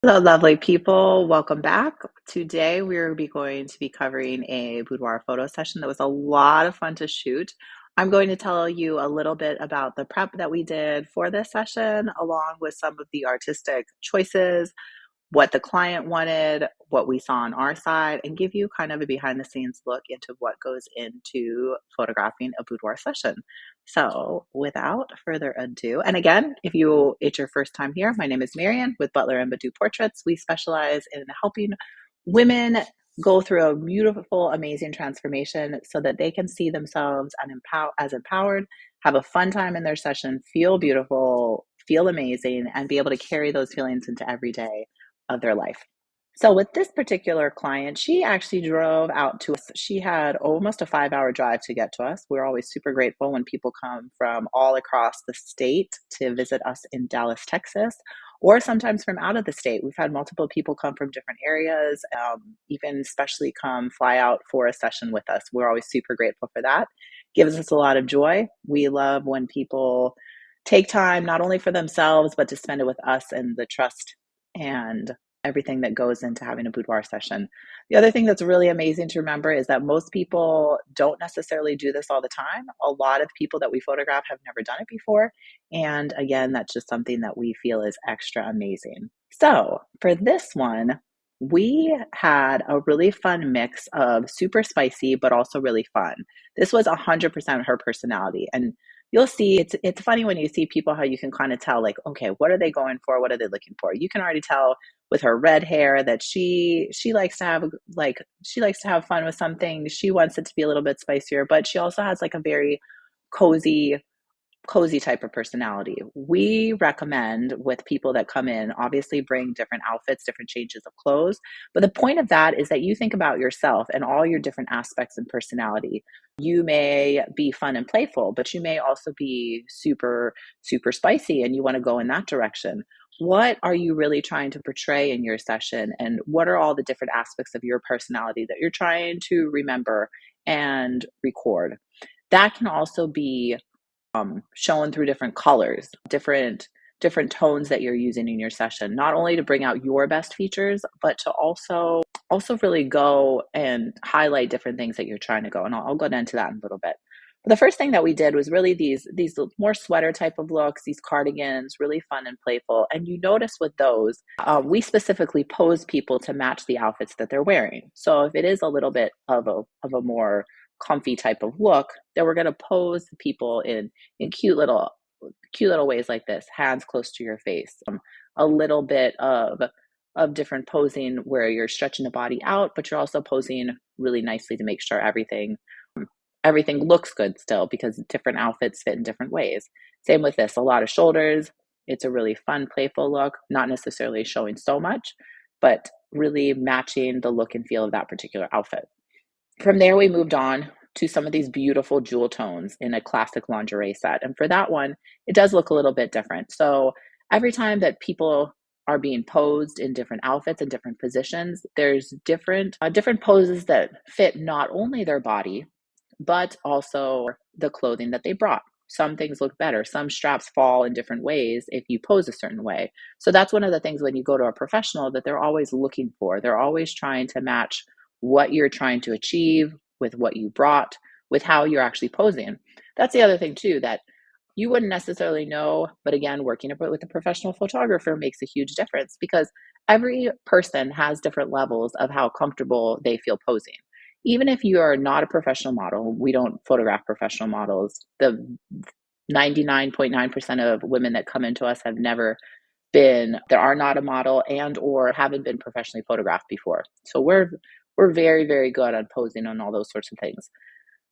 Hello, lovely people. Welcome back. Today, we're going to be covering a boudoir photo session that was a lot of fun to shoot. I'm going to tell you a little bit about the prep that we did for this session, along with some of the artistic choices, what the client wanted, what we saw on our side, and give you kind of a behind the scenes look into what goes into photographing a boudoir session. So, without further ado, and again, if it's your first time here, my name is Marian with Butler and Badu Portraits. We specialize in helping women go through a beautiful, amazing transformation so that they can see themselves as empowered, have a fun time in their session, feel beautiful, feel amazing, and be able to carry those feelings into every day of their life. So with this particular client, she actually drove out to us. She had almost a 5-hour drive to get to us. We're always super grateful when people come from all across the state to visit us in Dallas, Texas, or sometimes from out of the state. We've had multiple people come from different areas, even especially come fly out for a session with us. We're always super grateful for that. Gives us a lot of joy. We love when people take time not only for themselves, but to spend it with us and the trust and everything that goes into having a boudoir session. The other thing that's really amazing to remember is that most people don't necessarily do this all the time. A lot of people that we photograph have never done it before. And again, that's just something that we feel is extra amazing. So for this one, we had a really fun mix of super spicy, but also really fun. This was 100% her personality. And you'll see it's funny when you see people how you can kind of tell, like, okay, what are they going for, what are they looking for? You can already tell with her red hair that she likes to have, like, she likes to have fun with something. She wants it to be a little bit spicier, but she also has like a very cozy type of personality. We recommend with people that come in, obviously bring different outfits, different changes of clothes. But the point of that is that you think about yourself and all your different aspects and personality. You may be fun and playful, but you may also be super, super spicy and you want to go in that direction. What are you really trying to portray in your session? And what are all the different aspects of your personality that you're trying to remember and record? That can also be shown through different colors, different tones that you're using in your session, not only to bring out your best features, but to also really go and highlight different things that you're trying to go. And I'll go into that in a little bit. But the first thing that we did was really these more sweater type of looks, these cardigans, really fun and playful. And you notice with those, we specifically pose people to match the outfits that they're wearing. So if it is a little bit of a more comfy type of look, then we're going to pose people in cute little ways like this, hands close to your face, a little bit of different posing where you're stretching the body out, but you're also posing really nicely to make sure everything looks good still, because different outfits fit in different ways. Same with this, a lot of shoulders. It's a really fun, playful look, not necessarily showing so much, but really matching the look and feel of that particular outfit. From there, we moved on to some of these beautiful jewel tones in a classic lingerie set. And for that one, it does look a little bit different. So every time that people are being posed in different outfits and different positions, there's different poses that fit not only their body, but also the clothing that they brought. Some things look better. Some straps fall in different ways if you pose a certain way. So that's one of the things when you go to a professional that they're always looking for. They're always trying to match what you're trying to achieve with what you brought, with how you're actually posing. That's the other thing too, that you wouldn't necessarily know, but again, working with a professional photographer makes a huge difference, because every person has different levels of how comfortable they feel posing. Even if you are not a professional model, we don't photograph professional models. The 99.9% of women that come into us have never are not a model and or haven't been professionally photographed before. So we're very, very good on posing on all those sorts of things.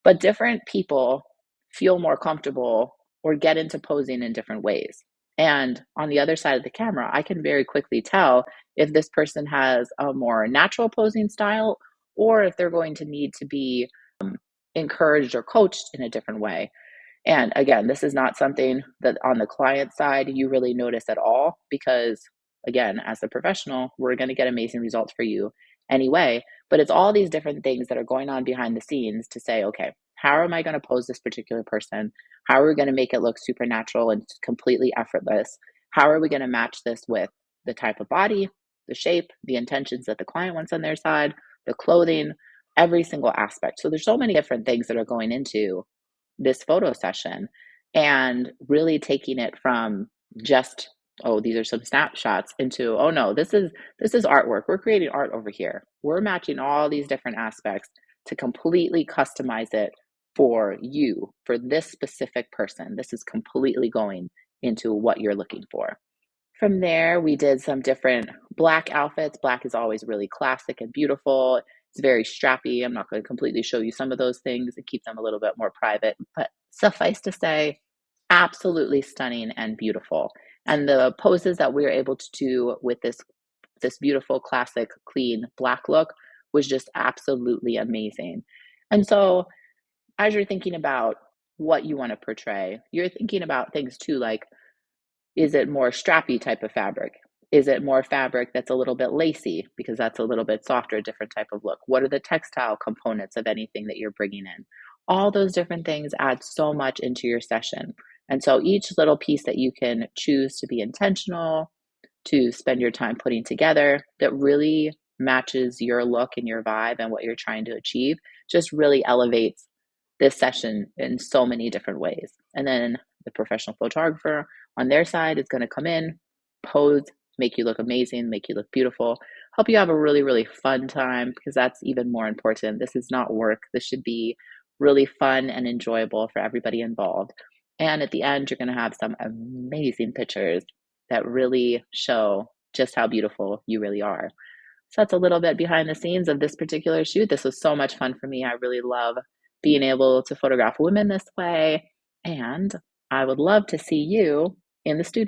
But different people feel more comfortable or get into posing in different ways. And on the other side of the camera, I can very quickly tell if this person has a more natural posing style, or if they're going to need to be encouraged or coached in a different way. And again, this is not something that on the client side you really notice at all, because again, as a professional, we're going to get amazing results for you anyway. But it's all these different things that are going on behind the scenes to say, okay, how am I going to pose this particular person? How are we going to make it look supernatural and completely effortless? How are we going to match this with the type of body, the shape, the intentions that the client wants on their side, the clothing, every single aspect. So there's so many different things that are going into this photo session, and really taking it from just, oh, these are some snapshots, into, oh no, this is artwork. We're creating art over here. We're matching all these different aspects to completely customize it for you, for this specific person. This is completely going into what you're looking for. From there, we did some different black outfits. Black is always really classic and beautiful. It's very strappy. I'm not going to completely show you some of those things and keep them a little bit more private, but suffice to say, absolutely stunning and beautiful. And the poses that we were able to do with this beautiful, classic, clean black look was just absolutely amazing. And so, as you're thinking about what you want to portray, you're thinking about things too, like, is it more strappy type of fabric? Is it more fabric that's a little bit lacy because that's a little bit softer, a different type of look? What are the textile components of anything that you're bringing in? All those different things add so much into your session. And so each little piece that you can choose to be intentional, to spend your time putting together, that really matches your look and your vibe and what you're trying to achieve, just really elevates this session in so many different ways. And then the professional photographer on their side is going to come in, pose, make you look amazing, make you look beautiful, help you have a really, really fun time, because that's even more important. This is not work. This should be really fun and enjoyable for everybody involved. And at the end, you're going to have some amazing pictures that really show just how beautiful you really are. So that's a little bit behind the scenes of this particular shoot. This was so much fun for me. I really love being able to photograph women this way. And I would love to see you in the studio.